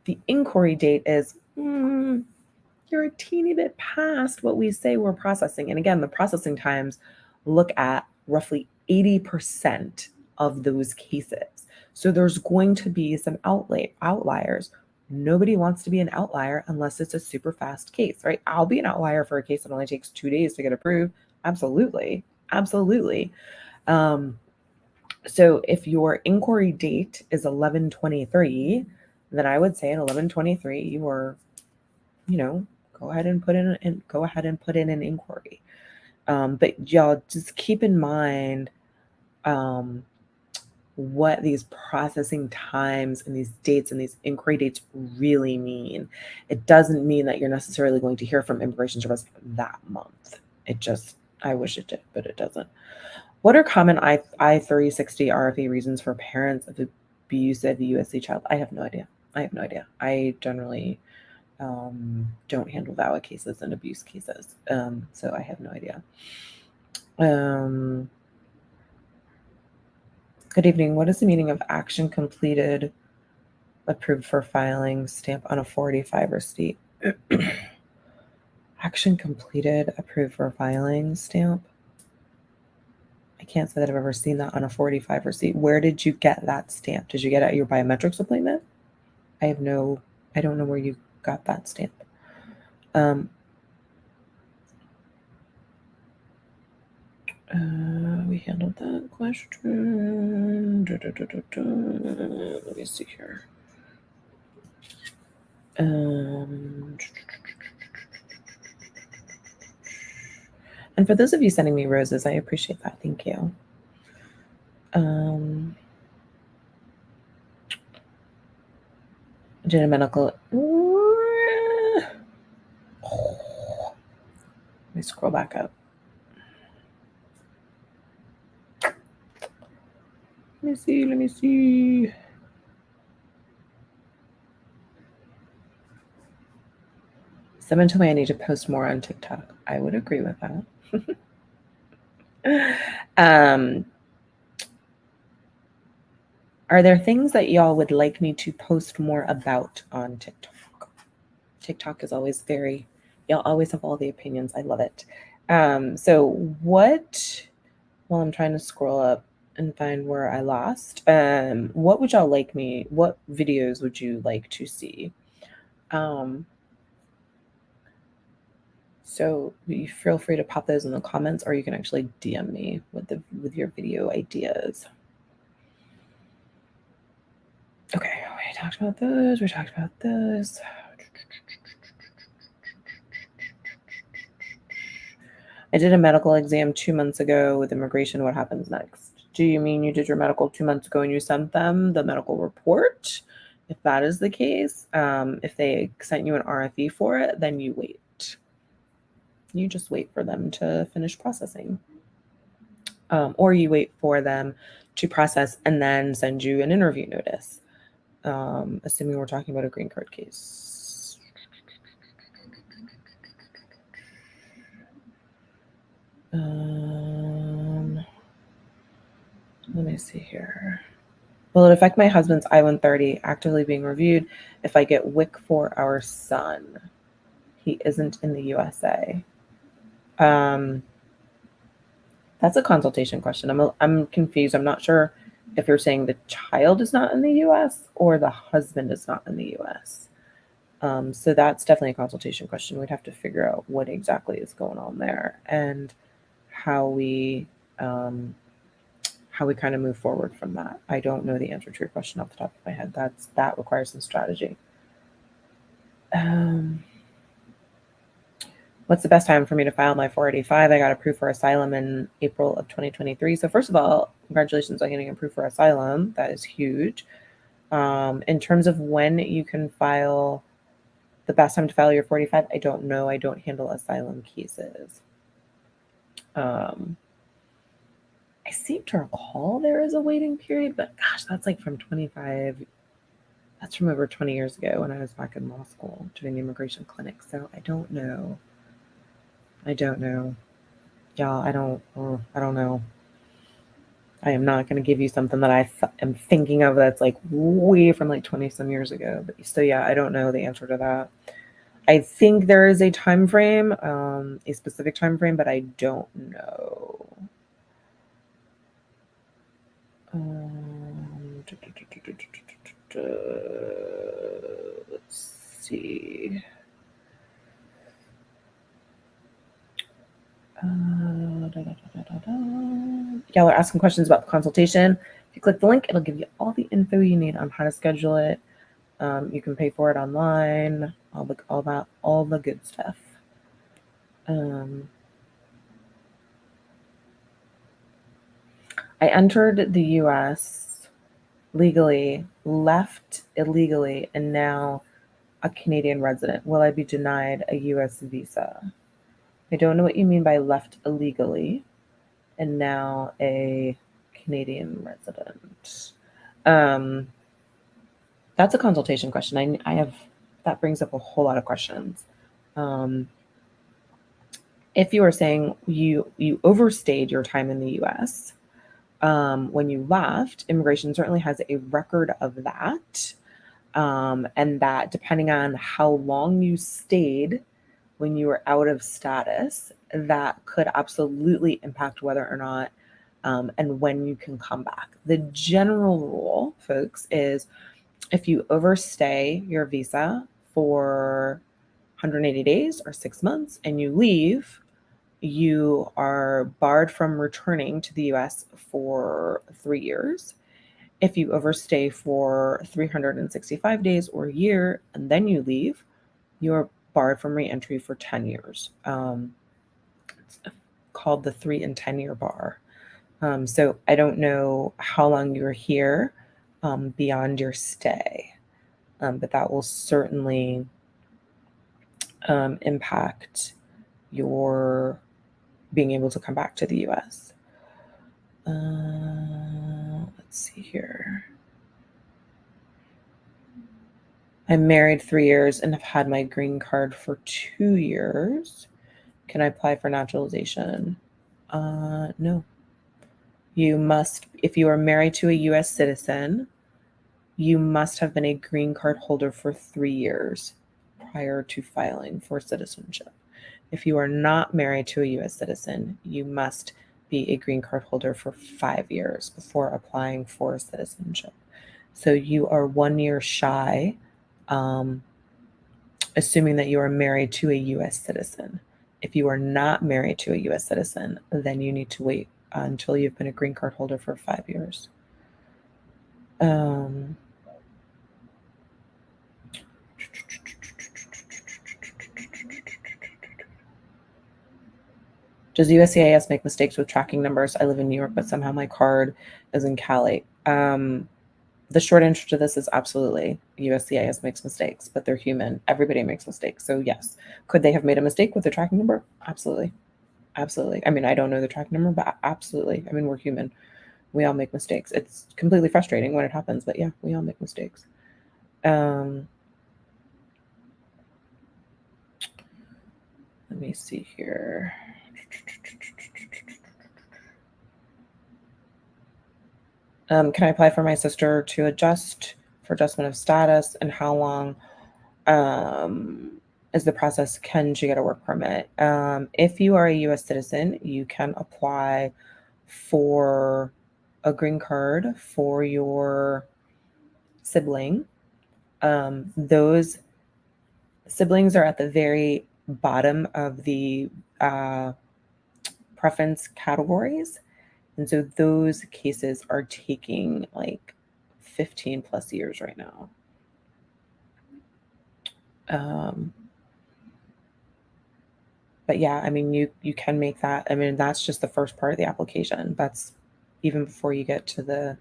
The inquiry date is, you're a teeny bit past what we say we're processing. And again, the processing times look at roughly 80% of those cases. So there's going to be some outliers. Nobody wants to be an outlier unless it's a super fast case, right? I'll be an outlier for a case that only takes 2 days to get approved. Absolutely. So if your inquiry date is 11/23, then I would say at 11/23, you are, go ahead and put in an inquiry. But y'all just keep in mind what these processing times and these dates and these inquiry dates really mean. It doesn't mean that you're necessarily going to hear from Immigration Service that month. I wish it did, but it doesn't. What are common I-360 RFE reasons for parents of abusive USC child? I have no idea. I generally don't handle VAWA cases and abuse cases. So I have no idea. Good evening. What is the meaning of action completed, approved for filing, stamp on a 485 receipt? Action completed, approved for filing, stamp? I can't say that I've ever seen that on a 485 receipt. Where did you get that stamp? Did you get it at your biometrics appointment? I don't know where you got that stamp. We handled that question. Let me see here. And for those of you sending me roses, I appreciate that. Thank you. Medical. Let me scroll back up. Let me see. Someone told me I need to post more on TikTok. I would agree with that. Are there things that y'all would like me to post more about on TikTok? TikTok is always y'all always have all the opinions. I love it. While I'm trying to scroll up and find where I lost, what would y'all like what videos would you like to see? So you feel free to pop those in the comments, or you can actually DM me with your video ideas. Okay, we talked about those. We talked about this. I did a medical exam 2 months ago with immigration. What happens next? Do you mean you did your medical 2 months ago and you sent them the medical report? If that is the case, if they sent you an RFE for it, then you wait. You just wait for them to finish processing. Or you wait for them to process and then send you an interview notice, assuming we're talking about a green card case. Let me see here. Will it affect my husband's I-130 actively being reviewed if I get WIC for our son? He isn't in the USA. That's a consultation question. I'm confused. I'm not sure if you're saying the child is not in the US or the husband is not in the US. So that's definitely a consultation question. We'd have to figure out what exactly is going on there and how we kind of move forward from that. I don't know the answer to your question off the top of my head. That requires some strategy. What's the best time for me to file my 485? I got approved for asylum in April of 2023. So first of all, congratulations on getting approved for asylum. That is huge. In terms of when you can file, the best time to file your 485, I don't know. I don't handle asylum cases. I seem to recall there is a waiting period, but gosh, that's like from 25. That's from over 20 years ago when I was back in law school doing the immigration clinic. So I don't know. Yeah, I don't know. I am not going to give you something that I am thinking of that's like way from like 20 some years ago. But so yeah, I don't know the answer to that. I think there is a time frame, a specific time frame, but I don't know. Let's see. Y'all are asking questions about the consultation. If you click the link, it'll give you all the info you need on how to schedule it. You can pay for it online, all the good stuff. I entered the US legally, left illegally, and now a Canadian resident. Will I be denied a US visa? I don't know what you mean by left illegally and now a Canadian resident. That's a consultation question. That brings up a whole lot of questions. If you are saying you overstayed your time in the US when you left, immigration certainly has a record of that. And that depending on how long you stayed when you were out of status, that could absolutely impact whether or not and when you can come back. The general rule, folks, is if you overstay your visa for 180 days or 6 months and you leave, you are barred from returning to the US for 3 years. If you overstay for 365 days or a year and then you leave, you're barred from reentry for 10 years. It's called the 3 and 10 year bar. So I don't know how long you were here beyond your stay, but that will certainly impact your being able to come back to the US. Let's see here. I'm married 3 years and have had my green card for 2 years. Can I apply for naturalization? No. You must, if you are married to a US citizen, you must have been a green card holder for 3 years prior to filing for citizenship. If you are not married to a US citizen, you must be a green card holder for 5 years before applying for citizenship. So you are 1 year shy, assuming that you are married to a US citizen. If you are not married to a U.S. citizen, then you need to wait until you've been a green card holder for 5 years. Does USCIS make mistakes with tracking numbers? I live in New York, but somehow my card is in Cali. The short answer to this is absolutely. USCIS makes mistakes, but they're human. Everybody makes mistakes. So yes. Could they have made a mistake with the tracking number? Absolutely. Absolutely. I mean, I don't know the tracking number, but absolutely. I mean, we're human. We all make mistakes. It's completely frustrating when it happens, but yeah, we all make mistakes. Let me see here. Can I apply for my sister to adjust for adjustment of status, and how long is the process? Can she get a work permit? If you are a U.S. citizen, you can apply for a green card for your sibling. Those siblings are at the very bottom of the preference categories. And so those cases are taking like 15 plus years right now. But yeah, I mean, you can make that. I mean, that's just the first part of the application. That's even before you get to the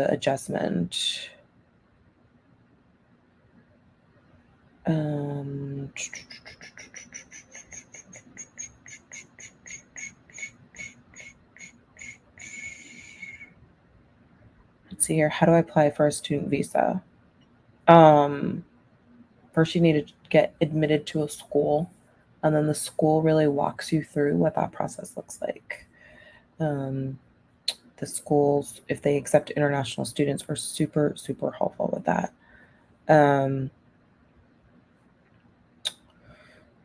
adjustment. Let's see here. How do I apply for a student visa? First, you need to get admitted to a school, and then the school really walks you through what that process looks like. The schools, if they accept international students, are super, super helpful with that.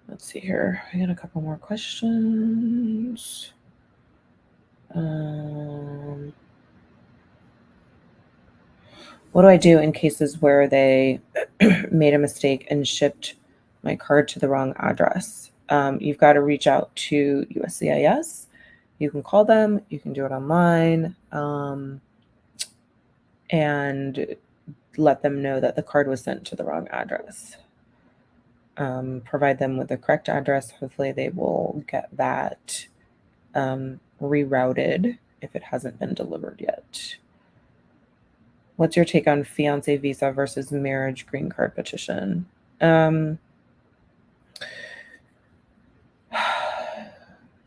Let's see here. I got a couple more questions. What do I do in cases where they made a mistake and shipped my card to the wrong address? You've got to reach out to USCIS. You can call them. You can do it online, and let them know that the card was sent to the wrong address. Provide them with the correct address. Hopefully they will get that rerouted if it hasn't been delivered yet. What's your take on fiance visa versus marriage green card petition? Some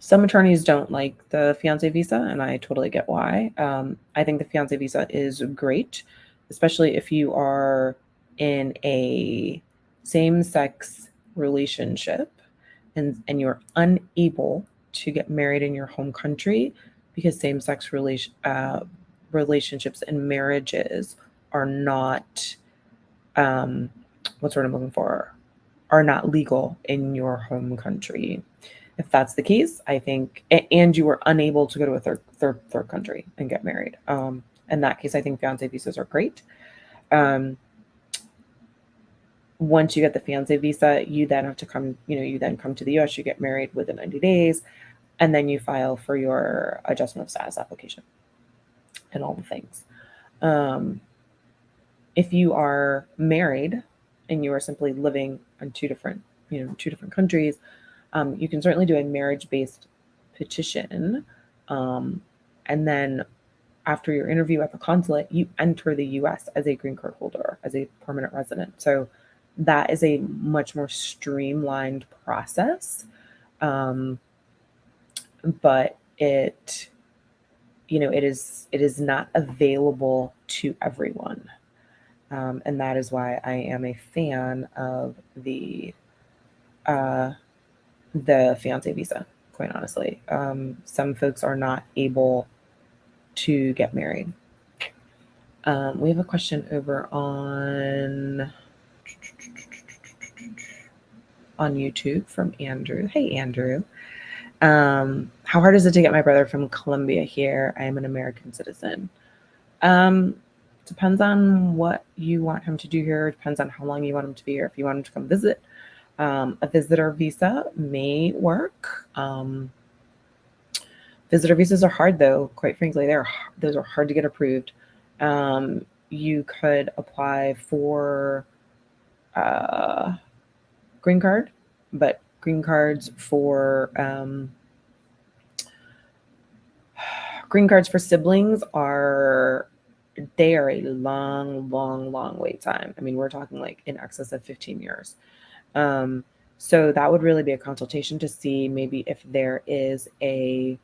attorneys don't like the fiance visa, and I totally get why. I think the fiance visa is great, especially if you are in a same-sex relationship and you're unable to get married in your home country, because same-sex relationships and marriages are not what's what I'm looking for, are not legal in your home country. If that's the case, I think, and you were unable to go to a third country and get married, in that case, I think fiance visas are great. Once you get the fiance visa, you then have to come, you then come to the US, you get married within 90 days, and then you file for your adjustment of status application and all the things. If you are married and you are simply living in two different countries, you can certainly do a marriage-based petition. And then after your interview at the consulate, you enter the US as a green card holder, as a permanent resident. So that is a much more streamlined process. But it is not available to everyone. And that is why I am a fan of the fiance visa, quite honestly. Some folks are not able to get married. We have a question over on YouTube from Andrew. Hey, Andrew. How hard is it to get my brother from Colombia here? I am an American citizen. Depends on what you want him to do here. It depends on how long you want him to be here. If you want him to come visit, A visitor visa may work. Visitor visas are hard, though. Quite frankly, those are hard to get approved. You could apply for green card, but green cards for siblings are a long wait time. I mean, we're talking like in excess of 15 years. So that would really be a consultation to see maybe if there is an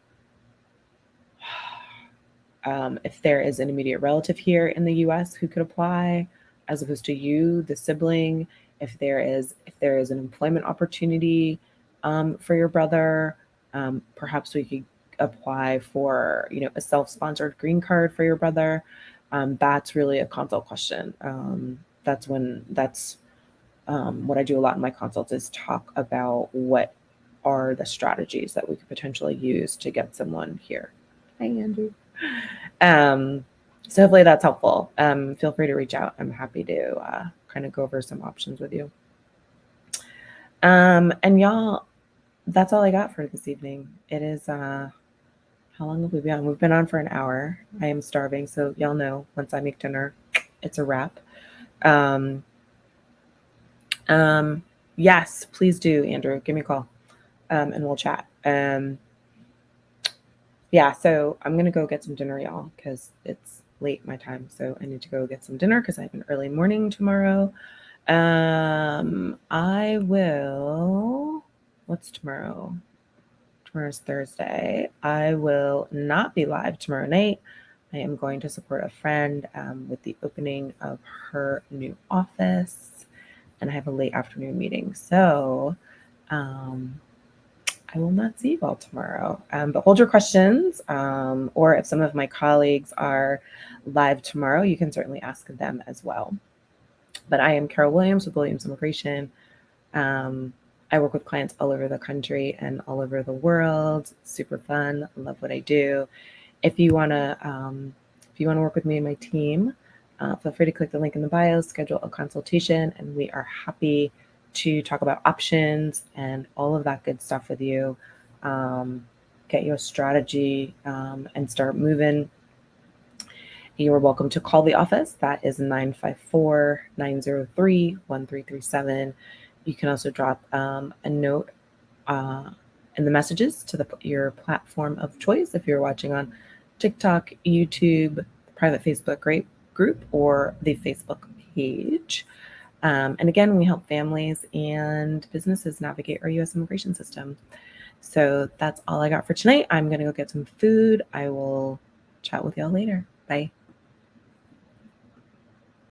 immediate relative here in the U.S. who could apply, as opposed to you, the sibling. If there is an employment opportunity for your brother, perhaps we could apply for a self-sponsored green card for your brother. That's really a consult question. That's what I do a lot in my consults, is talk about what are the strategies that we could potentially use to get someone here. Hi, Andrew. So hopefully that's helpful. Feel free to reach out. I'm happy to kind of go over some options with you. And y'all, that's all I got for this evening. It is, how long have we been on? We've been on for an hour. I am starving, so y'all know once I make dinner, it's a wrap. Yes, please do, Andrew. Give me a call, and we'll chat. Yeah, so I'm gonna go get some dinner, y'all, because it's late my time. So I need to go get some dinner because I have an early morning tomorrow. I will. What's tomorrow? Tomorrow's Thursday. I will not be live tomorrow night. I am going to support a friend with the opening of her new office, and I have a late afternoon meeting. So I will not see you all tomorrow, but hold your questions, or if some of my colleagues are live tomorrow, you can certainly ask them as well. But I am Carol Williams with Williams Immigration. I work with clients all over the country and all over the world. Super fun. I love what I do. If you want to work with me and my team, feel free to click the link in the bio, schedule a consultation, and we are happy to talk about options and all of that good stuff with you. Get you a strategy and start moving. You are welcome to call the office. That is 954-903-1337. You can also drop a note in the messages to your platform of choice if you're watching on TikTok, YouTube, private Facebook group, or the Facebook page. And again, we help families and businesses navigate our U.S. immigration system. So that's all I got for tonight. I'm going to go get some food. I will chat with y'all later. Bye.